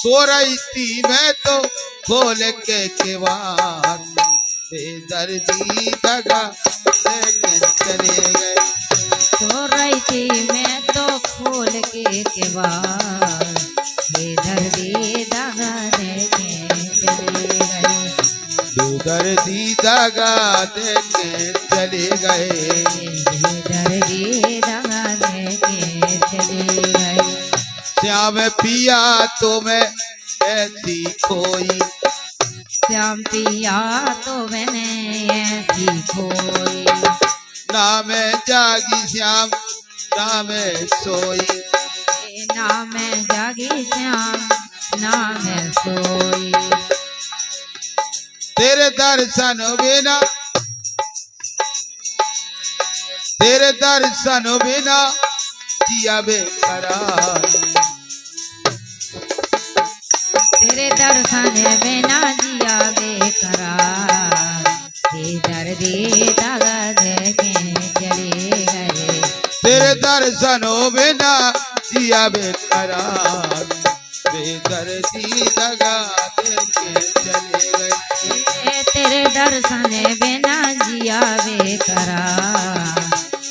सो रही थी मैं तो खोल के केवाड़, बेदर्दी दगा देके चले गए। सो रही थी मैं तो खोल के केवाड़, बेदर्दी दगा देके चले गए। बेदर्दी दगा देके चले गए। बेदर्दी दगा देके चले गए। श्याम पिया तो मैं ऐसी खोई, श्याम पिया तो मैंने ऐसी खोई। ना मैं जागी श्याम ना मैं सोई, ना मैं जागी श्याम ना मैं सोई। तेरे दर्शन बिना, तेरे दर्शन बिना जिया बेकरार, तेरे दर्शन बिना जिया बेकरार, बेदर्दी दगा देके चले गए। तेरे दर्शनों बिना जिया बेकरार, बेदर्दी दगा देके चले गए। तेरे दर्शन बिना जिया बेकरार,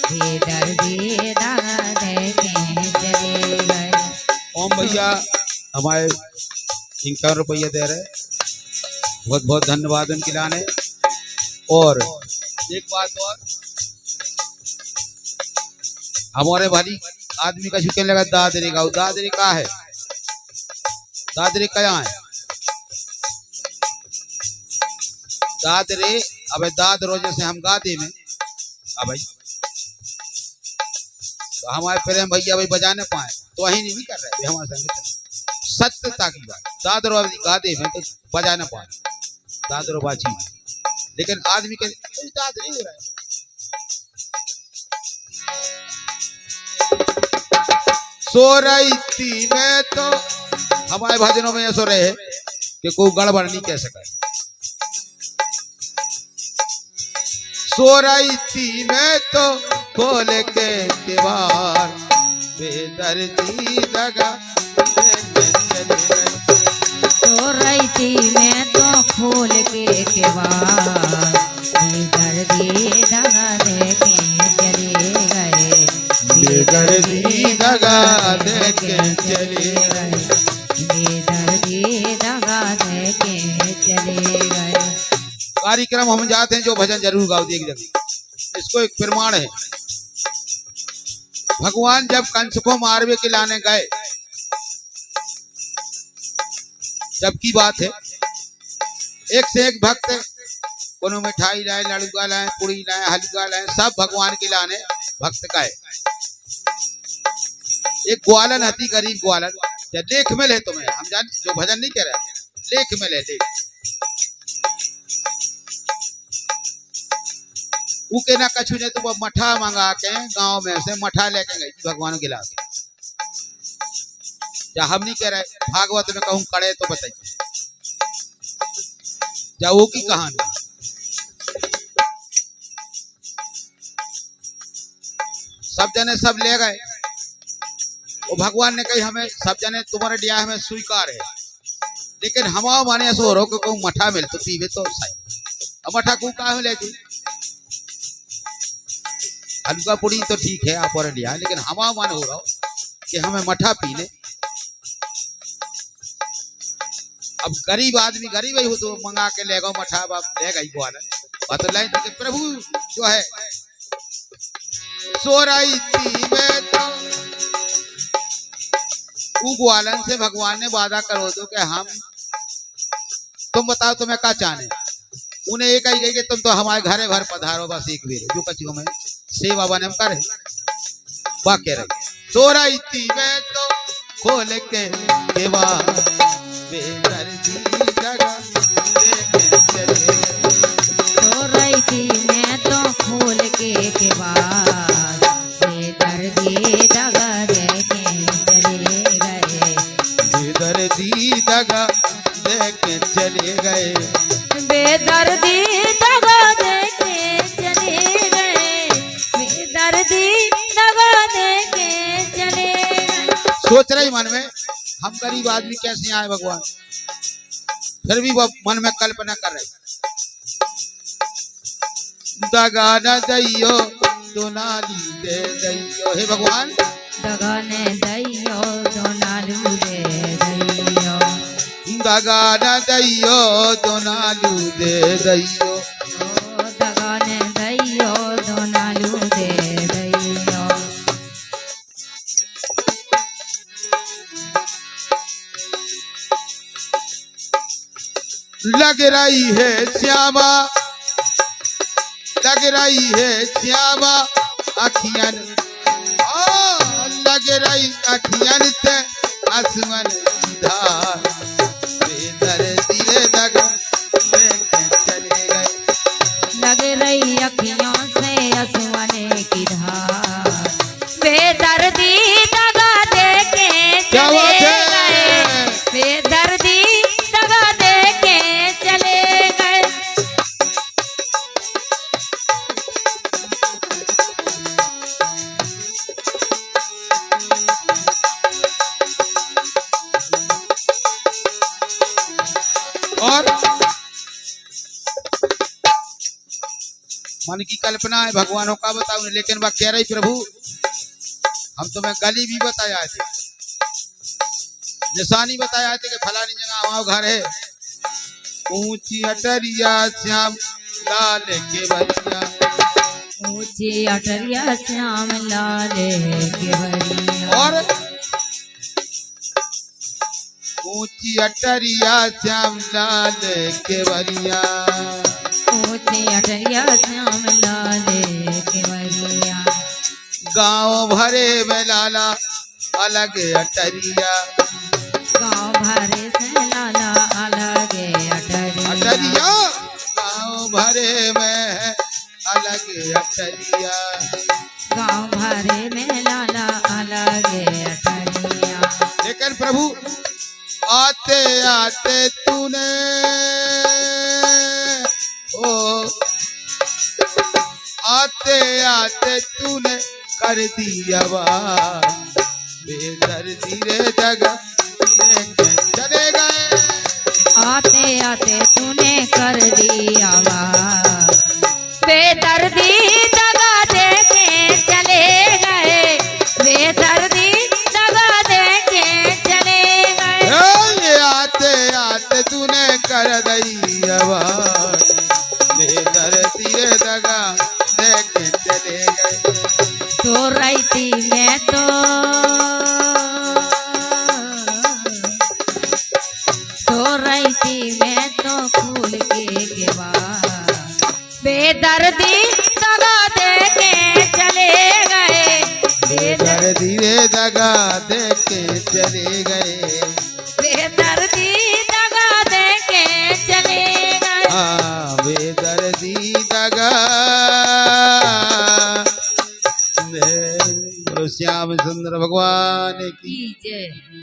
बेदर्दी दगा देके चले गए। ओम भैया हमारे 51 रुपया दे रहे, बहुत बहुत धन्यवाद उनके लाने। और एक बात और, हमारे भारी आदमी का शुक्र लगा दादरी का, दादरी का है, दादरी कहाँ है दादरी? अबे दाद रोजे से हम गाते में अब भाई, तो हमारे प्रेम भैया भाई बजा न पाए तो वही नहीं कर रहे हमारे संग। सत्यता की बात, दादरो गाते में तो बजा न पाए, दादरो बाजी, लेकिन आदमी के दाद नहीं हो रहा है। सो रही थी मैं तो, हमारे भजनों में ये सो रहे कि कोई गड़बड़ नहीं कह सका। सो रही थी मैं तो खोल के केवाड़, बेदर्दी दगा देके चले गए। सो रही थी मैं तो खोल के केवाड़, बेदर्दी दगा देके चले गए। बेदर्दी दगा देके चले गए। बेदर्दी दगा देके चले गए। कार्यक्रम हम जाते हैं जो भजन जरूर गाओ एक जगह, इसको एक प्रमाण है। भगवान जब कंस को मारवे के लाने गए, जब की बात है, एक से एक भक्त कोनो मिठाई लाए, लड़ुआ लाए, पूड़ी लाए, हलवा लाए, सब भगवान के लाने भक्त गए। एक ग्वालन हती, गरीब ग्वालन, जब लेख में ले तुम्हें, हम जान जो भजन नहीं कह रहे, लेख में ले लेख, के ना कछु ने तो मठा मंगा के गांव में से मठा लेके गई भगवान के लाके। जा हम नहीं कह रहे, भागवत में कहूं कड़े तो बताइए जाओ की कहानी। सब जने सब ले गए, वो भगवान ने कही हमें सब जने तुम्हारे दिया हमें स्वीकार है, लेकिन हमारा माने ऐसा हो रहा हो कहूँ मठा मिल तो पीवे तो सही, अब मठा को कहा ले दी, हलवा पूड़ी तो ठीक है आप और लिया, लेकिन हमारा मन हो रहा हो कि हमें मठा पी ले। अब गरीब आदमी गरीब ही हो तो मंगा के ले गो मठा, बाप ले गई ग्वालन बतलाई तो प्रभु जो है। सो रही थी मैं तो, ग्वालन से भगवान ने वादा करो दो कि हम, तुम बताओ तुम्हें क्या चाहने। उन्हें एक ही कही कि तुम तो हमारे घरे भर पधारो, बस एक बेर जो कछु हमें सेवा बने करे वाक्य रहे। सो रही थी मैं तो खोल के केवाड़, बेदर्दी दगा देके चले गए। सो रही थी मैं तो खोल के केवाड़, बेदर्दी दगा देके चले गए। बेदर्दी दगा देके चले गए। बेदर्दी दगा देके चले गए। बेदर्दी दगा देके चले गए। सोच रही मन में हम गरीब आदमी कैसे आए भगवान। फिर भी वो मन में कल्पना कर रहे, दगा न दैयो दोनाली दे दैयो, हे भगवान दगाने दैयो दोनालू दे दैयो, दगा न दैयो दोनालू दे दैयो। ओ दगाने दैयो दोनालू दे दैयो। लग रही है श्यामा, लग रही है श्यामा अखियन, लग रही अखियन से आसमान धार, बेदर्दी रे दगा देके चले गए। लग रही अखियों से आंसुओं की धार, बेदर्दी दगा देके क्या चले बात है? गए, बेदर्दी दगा देके चले गए। और मन की कल्पना है भगवानों का बताऊं, लेकिन वह कह रही प्रभु हम तुम्हें गली भी बताया थे, निशानी बताया थे कि फलानी जगह वहां घर है, ऊंची अटरिया श्याम लाल के बलिया, ऊंची अटरिया श्याम लाल केवरिया, और ऊंची अटरिया श्याम लाल के बलिया, ऊंची अटरिया श्याम लाल केवरिया। गांव भरे में लाला अलग अटरिया, गाँव भरे से लाला अलग अटरिया, अटरिया गांव भरे में अलग अटरिया। गाँव भरे में लाला अलग अटरिया। लेकिन प्रभु आते आते तूने ओ आते आते तूने कर दिया बात, बेदर्दी रे दगा देके चले गए। आते आते तूने कर दिया वार, बेदर्दी दगा देके चले गए, बेदर्दी दगा देके चले गए। ये आते आते तूने कर दिया बात, बेदर्दी रे दगा देके चले गए। सो रही थी मैं तो, सो रही थी मैं तो फूल के बाद, बेदर्दी दगा देके चले गए, बेदर्दी रे दगा देके चले गए। बेदर्दी दगा देके चले गए। हाँ बेदर्दी दगा दे। बोलो श्याम सुंदर भगवान की की जय।